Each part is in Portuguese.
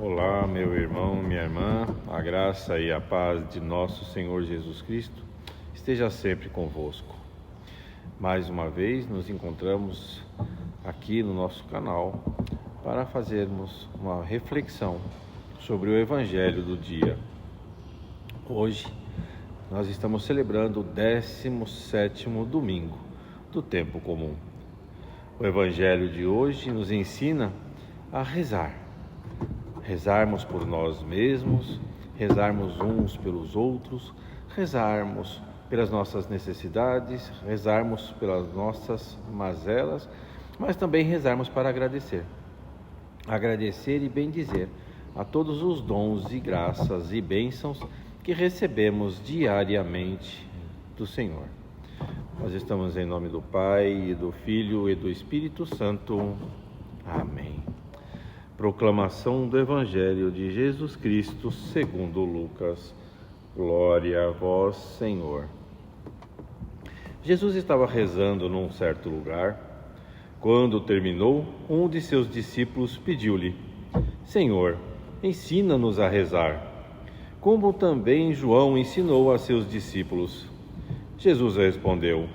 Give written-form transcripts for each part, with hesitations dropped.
Olá, meu irmão, minha irmã, a graça e a paz de nosso Senhor Jesus Cristo esteja sempre convosco. Mais uma vez nos encontramos aqui no nosso canal para fazermos uma reflexão sobre o Evangelho do dia. Hoje nós estamos celebrando o 17º domingo do tempo comum. O Evangelho de hoje nos ensina a rezarmos por nós mesmos, rezarmos uns pelos outros, rezarmos pelas nossas necessidades, rezarmos pelas nossas mazelas, mas também rezarmos para agradecer e bendizer a todos os dons e graças e bênçãos que recebemos diariamente do Senhor. Nós estamos em nome do Pai, e do Filho e do Espírito Santo. Amém. Proclamação do Evangelho de Jesus Cristo segundo Lucas. Glória a vós, Senhor. Jesus estava rezando num certo lugar. Quando terminou, um de seus discípulos pediu-lhe: Senhor, ensina-nos a rezar, como também João ensinou a seus discípulos. Jesus respondeu: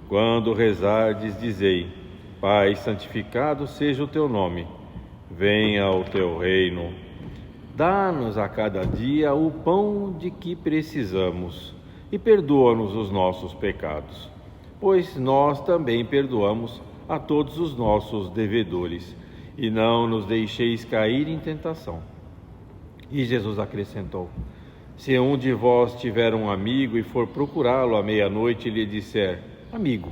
Quando rezardes, dizei: Pai, santificado seja o teu nome. Venha o teu reino. Dá-nos a cada dia o pão de que precisamos e perdoa-nos os nossos pecados, pois nós também perdoamos a todos os nossos devedores, e não nos deixeis cair em tentação. E Jesus acrescentou: Se um de vós tiver um amigo e for procurá-lo à meia-noite e lhe disser: Amigo,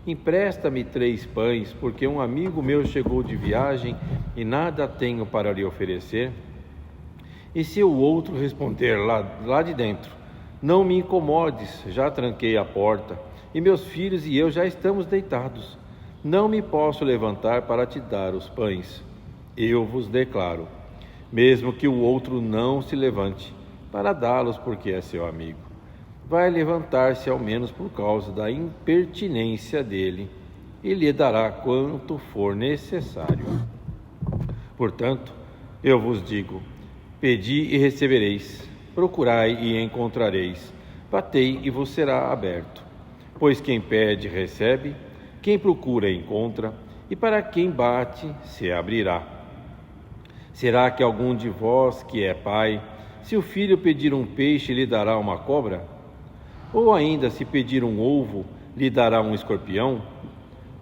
empresta-me 3 pães, porque um amigo meu chegou de viagem e nada tenho para lhe oferecer. E se o outro responder lá de dentro: Não me incomodes, já tranquei a porta, e meus filhos e eu já estamos deitados, não me posso levantar para te dar os pães. Eu vos declaro, mesmo que o outro não se levante para dá-los porque é seu amigo, vai levantar-se ao menos por causa da impertinência dele e lhe dará quanto for necessário. Portanto, eu vos digo: pedi e recebereis, procurai e encontrareis, batei e vos será aberto. Pois quem pede, recebe, quem procura, encontra, e para quem bate, se abrirá. Será que algum de vós que é pai, se o filho pedir um peixe, lhe dará uma cobra? Ou ainda, se pedir um ovo, lhe dará um escorpião?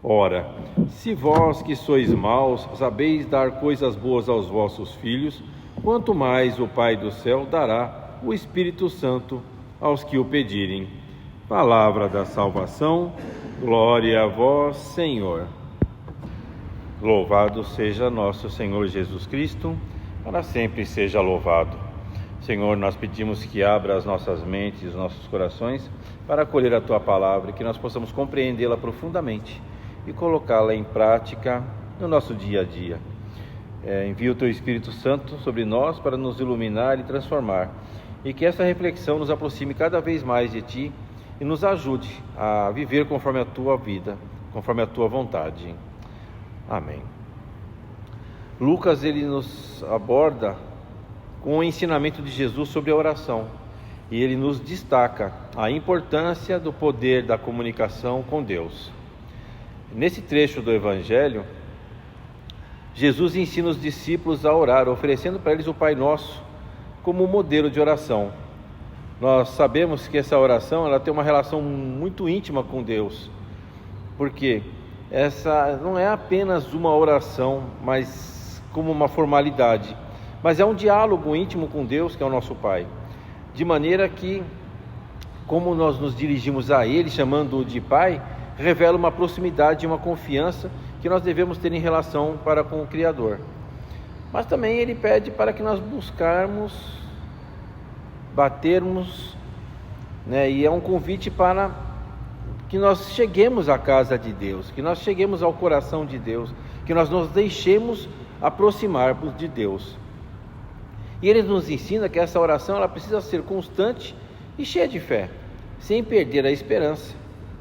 Ora, se vós que sois maus, sabeis dar coisas boas aos vossos filhos, quanto mais o Pai do céu dará o Espírito Santo aos que o pedirem. Palavra da salvação, glória a vós, Senhor. Louvado seja nosso Senhor Jesus Cristo, para sempre seja louvado. Senhor, nós pedimos que abra as nossas mentes e os nossos corações para acolher a Tua palavra e que nós possamos compreendê-la profundamente e colocá-la em prática no nosso dia a dia. Envia o Teu Espírito Santo sobre nós para nos iluminar e transformar, e que essa reflexão nos aproxime cada vez mais de Ti e nos ajude a viver conforme a Tua vida, conforme a Tua vontade. Amém. Lucas, ele nos aborda com o ensinamento de Jesus sobre a oração, e ele nos destaca a importância do poder da comunicação com Deus. Nesse trecho do Evangelho, Jesus ensina os discípulos a orar, oferecendo para eles o Pai Nosso como modelo de oração. Nós sabemos que essa oração ela tem uma relação muito íntima com Deus, porque essa não é apenas uma oração, mas como uma formalidade, mas é um diálogo íntimo com Deus, que é o nosso Pai, de maneira que, como nós nos dirigimos a Ele, chamando-o de Pai, revela uma proximidade e uma confiança que nós devemos ter em relação para com o Criador. Mas também Ele pede para que nós buscarmos, batermos, e é um convite para que nós cheguemos à casa de Deus, que nós cheguemos ao coração de Deus, que nós nos deixemos aproximarmos de Deus. E Ele nos ensina que essa oração ela precisa ser constante e cheia de fé, sem perder a esperança,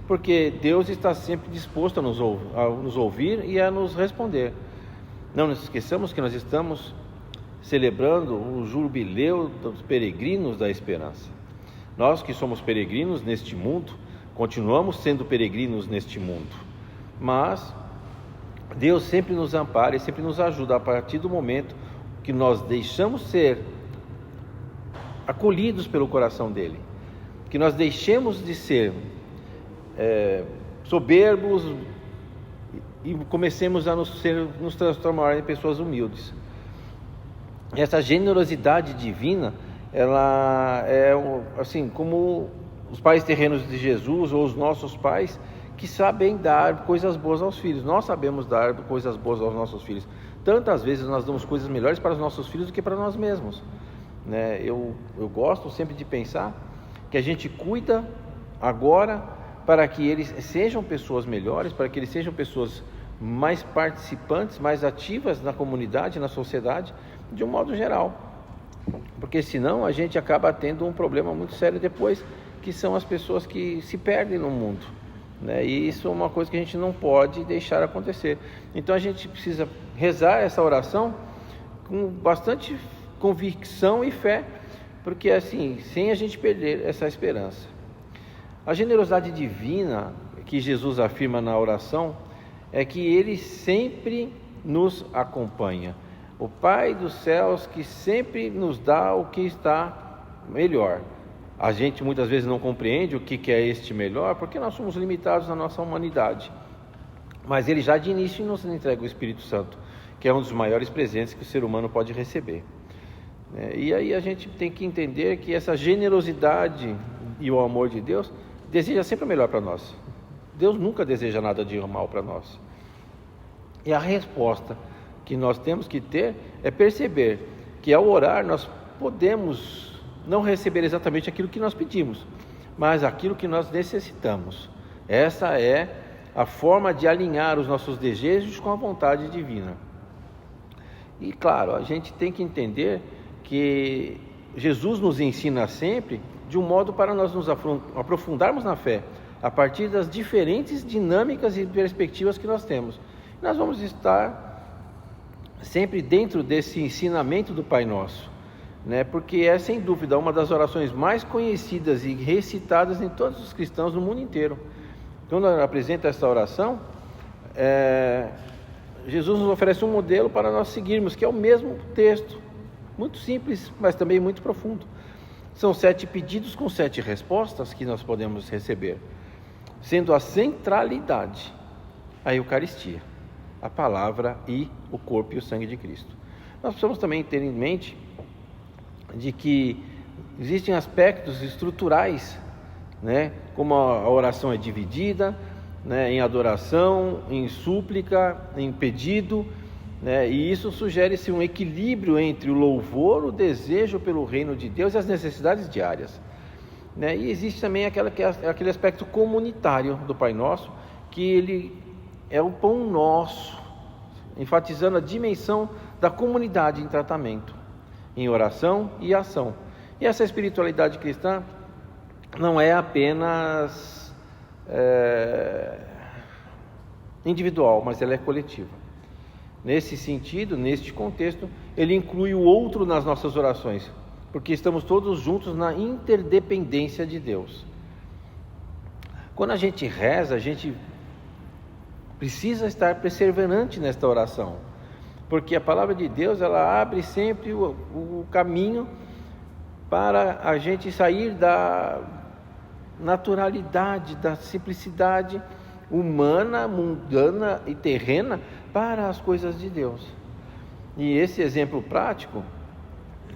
porque Deus está sempre disposto a nos ouvir e a nos responder. Não nos esqueçamos que nós estamos celebrando o jubileu dos peregrinos da esperança. Nós que somos peregrinos neste mundo, continuamos sendo peregrinos neste mundo, mas Deus sempre nos ampara e sempre nos ajuda a partir do momento que nós deixamos ser acolhidos pelo coração dele, que nós deixemos de ser soberbos e comecemos a nos transformar em pessoas humildes. Essa generosidade divina, ela é assim como os pais terrenos de Jesus ou os nossos pais, que sabem dar coisas boas aos filhos. Nós sabemos dar coisas boas aos nossos filhos. Tantas vezes nós damos coisas melhores para os nossos filhos do que para nós mesmos, né? Eu gosto sempre de pensar que a gente cuida agora para que eles sejam pessoas melhores, para que eles sejam pessoas mais participantes, mais ativas na comunidade, na sociedade, de um modo geral. Porque senão a gente acaba tendo um problema muito sério depois, que são as pessoas que se perdem no mundo, né? E isso é uma coisa que a gente não pode deixar acontecer. Então a gente precisa rezar essa oração com bastante convicção e fé, porque assim, sem a gente perder essa esperança. A generosidade divina que Jesus afirma na oração é que Ele sempre nos acompanha. O Pai dos céus que sempre nos dá o que está melhor. A gente muitas vezes não compreende o que é este melhor, porque nós somos limitados na nossa humanidade. Mas Ele já de início nos entrega o Espírito Santo, que é um dos maiores presentes que o ser humano pode receber. E aí a gente tem que entender que essa generosidade e o amor de Deus deseja sempre o melhor para nós. Deus nunca deseja nada de mal para nós. E a resposta que nós temos que ter é perceber que ao orar nós podemos não receber exatamente aquilo que nós pedimos, mas aquilo que nós necessitamos. Essa é a forma de alinhar os nossos desejos com a vontade divina. E claro, a gente tem que entender que Jesus nos ensina sempre de um modo para nós nos aprofundarmos na fé, a partir das diferentes dinâmicas e perspectivas que nós temos. Nós vamos estar sempre dentro desse ensinamento do Pai Nosso, né? Porque é sem dúvida uma das orações mais conhecidas e recitadas em todos os cristãos no mundo inteiro. Quando apresenta essa oração, Jesus nos oferece um modelo para nós seguirmos, que é o mesmo texto, muito simples, mas também muito profundo. São 7 pedidos com 7 respostas que nós podemos receber, sendo a centralidade a Eucaristia, a palavra e o corpo e o sangue de Cristo. Nós precisamos também ter em mente de que existem aspectos estruturais, né? Como a oração é dividida, né? Em adoração, em súplica, em pedido, né? E isso sugere-se um equilíbrio entre o louvor, o desejo pelo reino de Deus e as necessidades diárias, né? E existe também aquele aspecto comunitário do Pai Nosso, que ele é o pão nosso, enfatizando a dimensão da comunidade em tratamento, em oração e ação. E essa espiritualidade cristã não é apenas individual, mas ela é coletiva. Nesse sentido, neste contexto, ele inclui o outro nas nossas orações, porque estamos todos juntos na interdependência de Deus. Quando a gente reza, a gente precisa estar perseverante nesta oração, porque a palavra de Deus, ela abre sempre o caminho para a gente sair da naturalidade, da simplicidade humana, mundana e terrena para as coisas de Deus. E esse exemplo prático,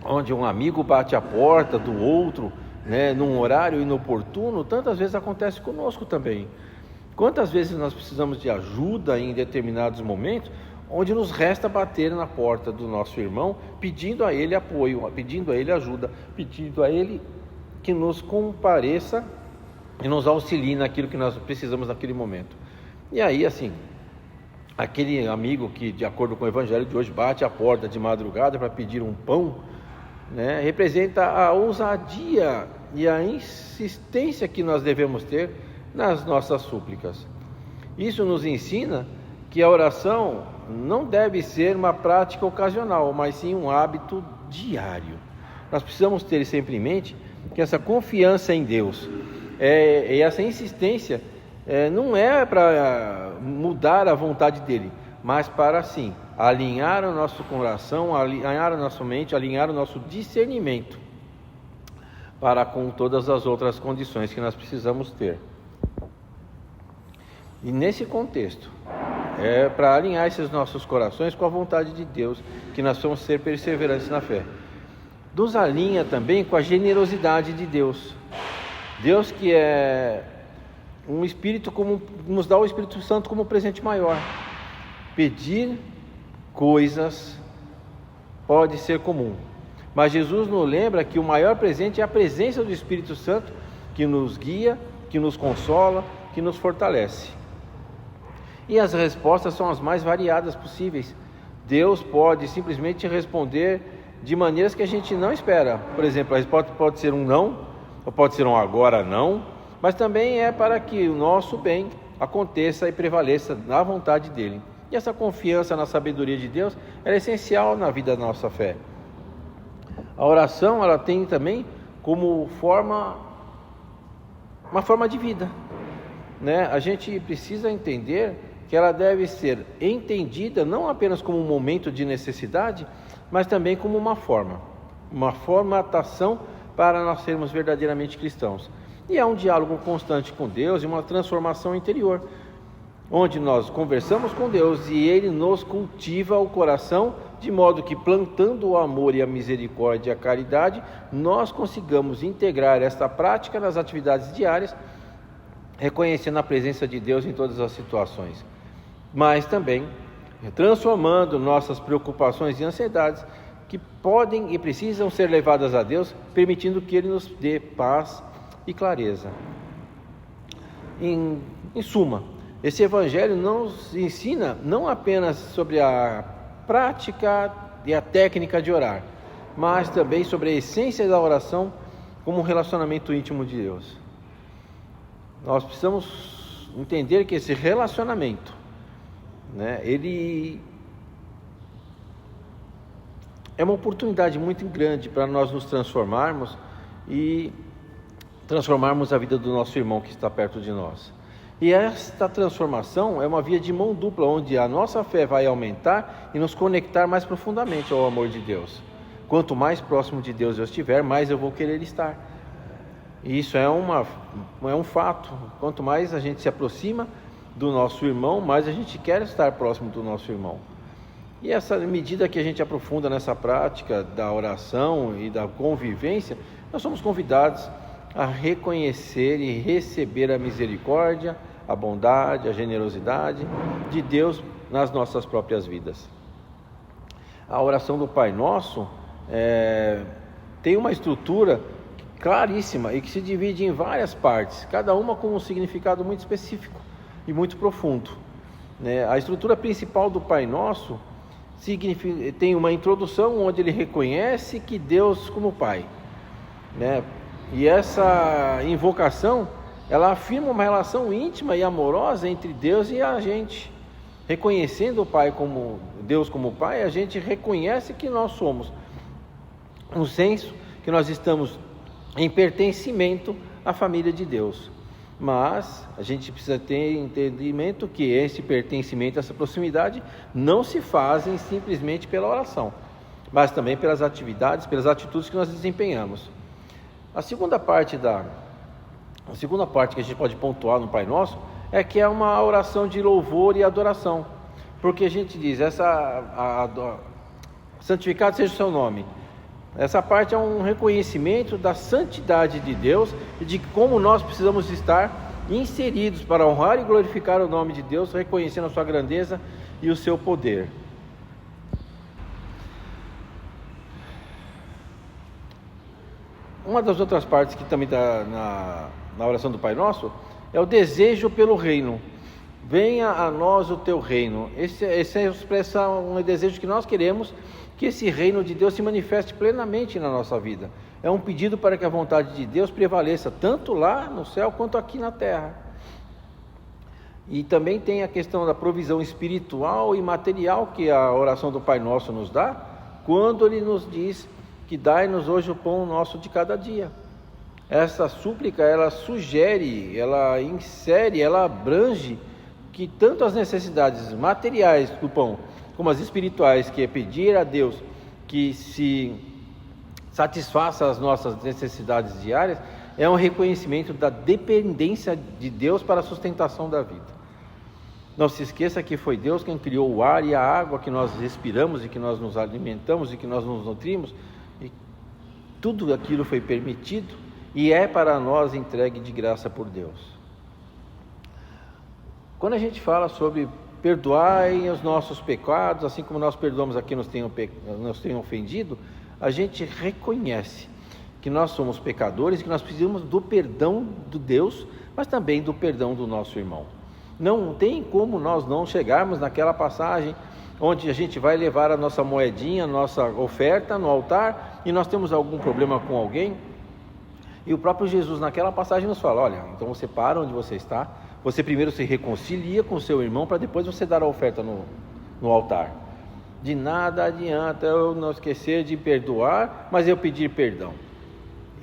onde um amigo bate a porta do outro, né, num horário inoportuno, tantas vezes acontece conosco também. Quantas vezes nós precisamos de ajuda em determinados momentos, onde nos resta bater na porta do nosso irmão, pedindo a ele apoio, pedindo a ele ajuda, pedindo a ele que nos compareça e nos auxilie naquilo que nós precisamos naquele momento. E aí, assim, aquele amigo que, de acordo com o Evangelho de hoje, bate a porta de madrugada para pedir um pão, né, representa a ousadia e a insistência que nós devemos ter nas nossas súplicas. Isso nos ensina que a oração não deve ser uma prática ocasional, mas sim um hábito diário. Nós precisamos ter sempre em mente que essa confiança em Deus e essa insistência não é para mudar a vontade dele, mas para sim alinhar o nosso coração, alinhar a nossa mente, alinhar o nosso discernimento para com todas as outras condições que nós precisamos ter. E nesse contexto, é para alinhar esses nossos corações com a vontade de Deus, que nós vamos ser perseverantes na fé. Nos alinha também com a generosidade de Deus. Deus que é um Espírito, como nos dá o Espírito Santo como presente maior. Pedir coisas pode ser comum, mas Jesus nos lembra que o maior presente é a presença do Espírito Santo, que nos guia, que nos consola, que nos fortalece. E as respostas são as mais variadas possíveis. Deus pode simplesmente responder de maneiras que a gente não espera. Por exemplo, a resposta pode ser um não, ou pode ser um agora não, mas também é para que o nosso bem aconteça e prevaleça na vontade dele. E essa confiança na sabedoria de Deus é essencial na vida da nossa fé. A oração, ela tem também como uma forma de vida, né? A gente precisa entender que ela deve ser entendida não apenas como um momento de necessidade, mas também como uma formatação para nós sermos verdadeiramente cristãos. E é um diálogo constante com Deus e uma transformação interior, onde nós conversamos com Deus e Ele nos cultiva o coração, de modo que, plantando o amor e a misericórdia e a caridade, nós consigamos integrar esta prática nas atividades diárias, reconhecendo a presença de Deus em todas as situações, mas também transformando nossas preocupações e ansiedades, que podem e precisam ser levadas a Deus, permitindo que Ele nos dê paz e clareza. Em suma, esse Evangelho nos ensina não apenas sobre a prática e a técnica de orar, mas também sobre a essência da oração como um relacionamento íntimo de Deus. Nós precisamos entender que esse relacionamento, né, ele é uma oportunidade muito grande para nós nos transformarmos e transformarmos a vida do nosso irmão que está perto de nós. E esta transformação é uma via de mão dupla, onde a nossa fé vai aumentar e nos conectar mais profundamente ao amor de Deus. Quanto mais próximo de Deus eu estiver, mais eu vou querer estar. E isso é um fato. Quanto mais a gente se aproxima do nosso irmão, mais a gente quer estar próximo do nosso irmão. E essa medida que a gente aprofunda nessa prática da oração e da convivência, nós somos convidados a reconhecer e receber a misericórdia, a bondade, a generosidade de Deus nas nossas próprias vidas. A oração do Pai Nosso tem uma estrutura claríssima e que se divide em várias partes, cada uma com um significado muito específico e muito profundo, né? A estrutura principal do Pai Nosso tem uma introdução onde ele reconhece que Deus como Pai, né? E essa invocação, ela afirma uma relação íntima e amorosa entre Deus e a gente. Reconhecendo o Pai como Deus como Pai, a gente reconhece que nós somos um senso que nós estamos em pertencimento à família de Deus. Mas a gente precisa ter entendimento que esse pertencimento, essa proximidade, não se fazem simplesmente pela oração, mas também pelas atividades, pelas atitudes que nós desempenhamos. A segunda parte que a gente pode pontuar no Pai Nosso é que é uma oração de louvor e adoração, porque a gente diz, santificado seja o seu nome. Essa parte é um reconhecimento da santidade de Deus e de como nós precisamos estar inseridos para honrar e glorificar o nome de Deus, reconhecendo a sua grandeza e o seu poder. Uma das outras partes que também está na oração do Pai Nosso é o desejo pelo reino. Venha a nós o teu reino. Esse expressa um desejo que nós queremos que esse reino de Deus se manifeste plenamente na nossa vida. É um pedido para que a vontade de Deus prevaleça tanto lá no céu quanto aqui na terra. E também tem a questão da provisão espiritual e material que a oração do Pai Nosso nos dá, quando Ele nos diz que dai-nos hoje o pão nosso de cada dia. Essa súplica, ela sugere, ela insere, ela abrange que tanto as necessidades materiais do pão, como as espirituais, que é pedir a Deus que se satisfaça as nossas necessidades diárias, é um reconhecimento da dependência de Deus para a sustentação da vida. Não se esqueça que foi Deus quem criou o ar e a água que nós respiramos e que nós nos alimentamos e que nós nos nutrimos, e tudo aquilo foi permitido e é para nós entregue de graça por Deus. Quando a gente fala sobre perdoai os nossos pecados, assim como nós perdoamos a quem nos tem ofendido, a gente reconhece que nós somos pecadores e que nós precisamos do perdão de Deus, mas também do perdão do nosso irmão. Não tem como nós não chegarmos naquela passagem onde a gente vai levar a nossa moedinha, a nossa oferta no altar, e nós temos algum problema com alguém, e o próprio Jesus naquela passagem nos fala, olha, então você para onde você está, você primeiro se reconcilia com o seu irmão, para depois você dar a oferta no altar. De nada adianta eu não esquecer de perdoar, mas eu pedir perdão.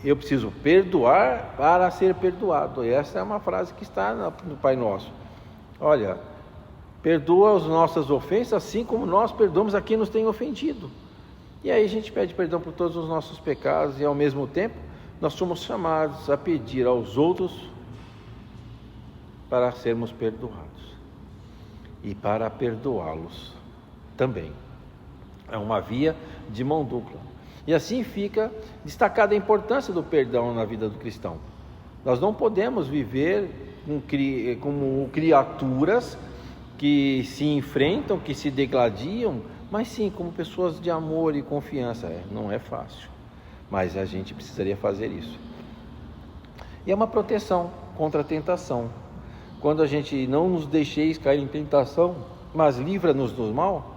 Eu preciso perdoar para ser perdoado. E essa é uma frase que está no Pai Nosso. Olha, perdoa as nossas ofensas, assim como nós perdoamos a quem nos tem ofendido. E aí a gente pede perdão por todos os nossos pecados e ao mesmo tempo nós somos chamados a pedir aos outros para sermos perdoados e para perdoá-los também. É uma via de mão dupla. E assim fica destacada a importância do perdão na vida do cristão. Nós não podemos viver como criaturas que se enfrentam, que se degladiam, mas sim como pessoas de amor e confiança. Não é fácil, mas a gente precisaria fazer isso. E é uma proteção contra a tentação. Quando a gente não nos deixeis cair em tentação, mas livra-nos do mal,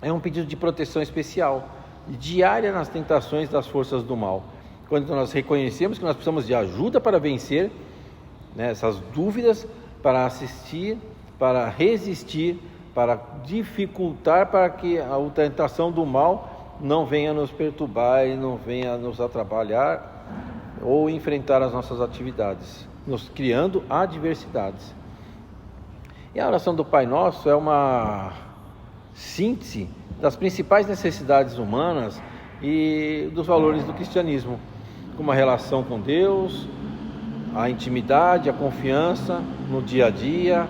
é um pedido de proteção especial, diária nas tentações das forças do mal. Quando nós reconhecemos que nós precisamos de ajuda para vencer essas dúvidas, para assistir, para resistir, para dificultar, para que a tentação do mal não venha nos perturbar e não venha nos atrapalhar ou enfrentar as nossas atividades, nos criando adversidades. E a oração do Pai Nosso é uma síntese das principais necessidades humanas e dos valores do cristianismo, como a relação com Deus, a intimidade, a confiança no dia a dia,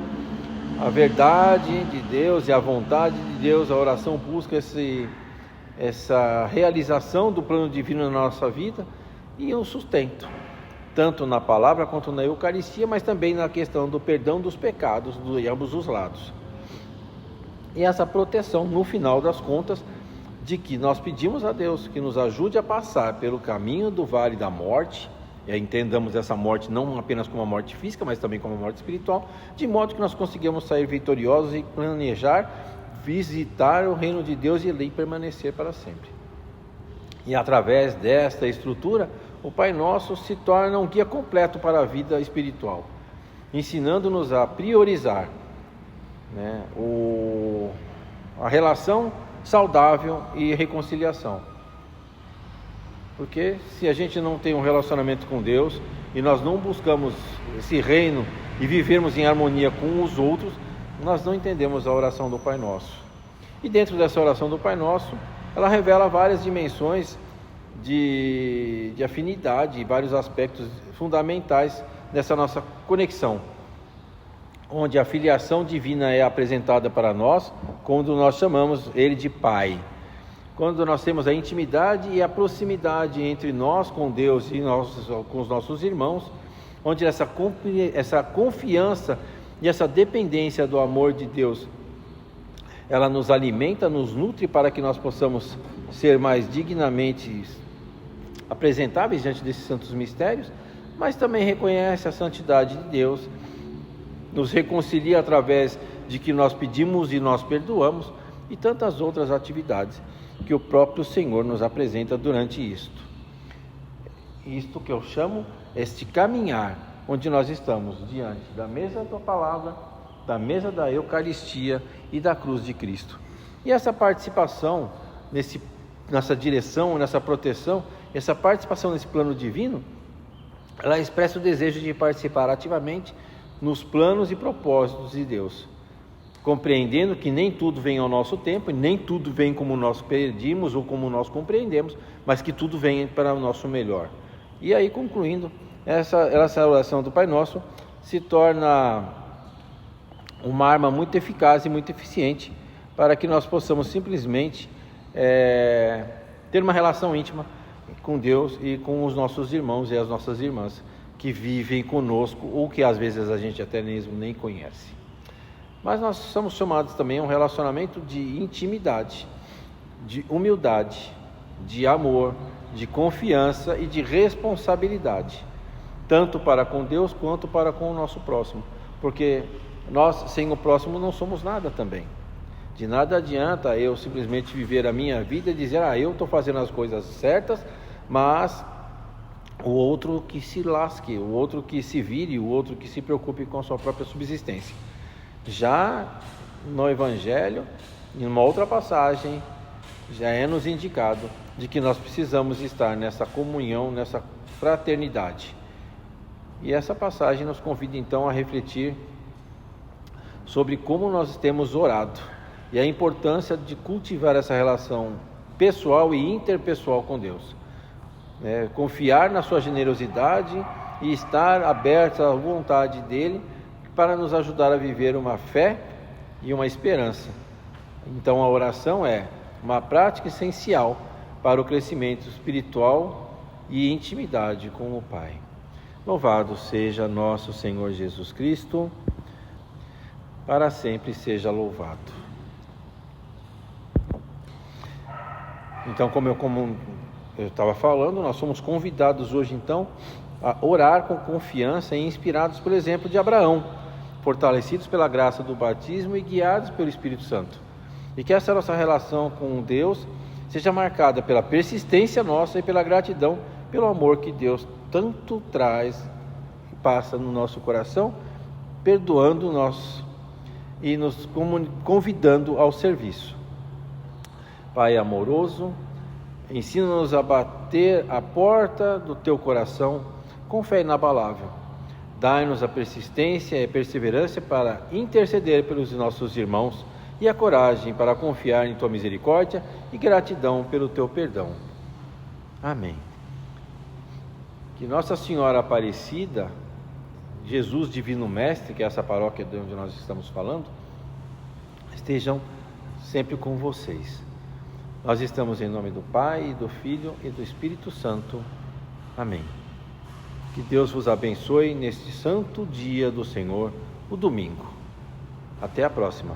a verdade de Deus e a vontade de Deus. A oração busca essa realização do plano divino na nossa vida e um sustento, tanto na palavra quanto na Eucaristia, mas também na questão do perdão dos pecados de ambos os lados. E essa proteção, no final das contas, de que nós pedimos a Deus que nos ajude a passar pelo caminho do vale da morte, e entendamos essa morte não apenas como uma morte física, mas também como uma morte espiritual, de modo que nós consigamos sair vitoriosos e planejar, visitar o reino de Deus e ali permanecer para sempre. E através desta estrutura, o Pai Nosso se torna um guia completo para a vida espiritual, ensinando-nos a priorizar a relação saudável e reconciliação. Porque se a gente não tem um relacionamento com Deus e nós não buscamos esse reino e vivermos em harmonia com os outros, nós não entendemos a oração do Pai Nosso. E dentro dessa oração do Pai Nosso, ela revela várias dimensões de afinidade e vários aspectos fundamentais dessa nossa conexão, onde a filiação divina é apresentada para nós quando nós chamamos Ele de Pai. Quando nós temos a intimidade e a proximidade entre nós com Deus e com os nossos irmãos, onde essa confiança e essa dependência do amor de Deus, ela nos alimenta, nos nutre para que nós possamos ser mais dignamente apresentáveis diante desses santos mistérios, mas também reconhece a santidade de Deus, nos reconcilia através de que nós pedimos e nós perdoamos, e tantas outras atividades que o próprio Senhor nos apresenta durante isto que eu chamo este caminhar, onde nós estamos diante da mesa da palavra, da mesa da Eucaristia e da cruz de Cristo. E essa participação nessa direção, nessa proteção, essa participação nesse plano divino, ela expressa o desejo de participar ativamente nos planos e propósitos de Deus, compreendendo que nem tudo vem ao nosso tempo, e nem tudo vem como nós pedimos ou como nós compreendemos, mas que tudo vem para o nosso melhor. E aí, concluindo, essa oração do Pai Nosso se torna uma arma muito eficaz e muito eficiente para que nós possamos simplesmente ter uma relação íntima com Deus e com os nossos irmãos e as nossas irmãs que vivem conosco ou que às vezes a gente até mesmo nem conhece. Mas nós somos chamados também a um relacionamento de intimidade, de humildade, de amor, de confiança e de responsabilidade, tanto para com Deus quanto para com o nosso próximo, porque nós sem o próximo não somos nada também. De nada adianta eu simplesmente viver a minha vida e dizer, eu estou fazendo as coisas certas, mas o outro que se lasque, o outro que se vire, o outro que se preocupe com a sua própria subsistência. Já no Evangelho, em uma outra passagem, já é nos indicado de que nós precisamos estar nessa comunhão, nessa fraternidade. E essa passagem nos convida então a refletir sobre como nós temos orado e a importância de cultivar essa relação pessoal e interpessoal com Deus. Confiar na sua generosidade e estar aberto à vontade dele para nos ajudar a viver uma fé e uma esperança. Então a oração é uma prática essencial para o crescimento espiritual e intimidade com o Pai. Louvado seja nosso Senhor Jesus Cristo, para sempre seja louvado. Então, como eu estava falando, nós somos convidados hoje então a orar com confiança e inspirados pelo exemplo de Abraão, fortalecidos pela graça do batismo e guiados pelo Espírito Santo. E que essa nossa relação com Deus seja marcada pela persistência nossa e pela gratidão, pelo amor que Deus tanto traz e passa no nosso coração, perdoando-nos e nos convidando ao serviço. Pai amoroso, ensina-nos a bater a porta do Teu coração com fé inabalável. Dai-nos a persistência e a perseverança para interceder pelos nossos irmãos e a coragem para confiar em Tua misericórdia e gratidão pelo Teu perdão. Amém. Que Nossa Senhora Aparecida, Jesus Divino Mestre, que é essa paróquia de onde nós estamos falando, estejam sempre com vocês. Nós estamos em nome do Pai, do Filho e do Espírito Santo. Amém. Que Deus vos abençoe neste santo dia do Senhor, o domingo. Até a próxima.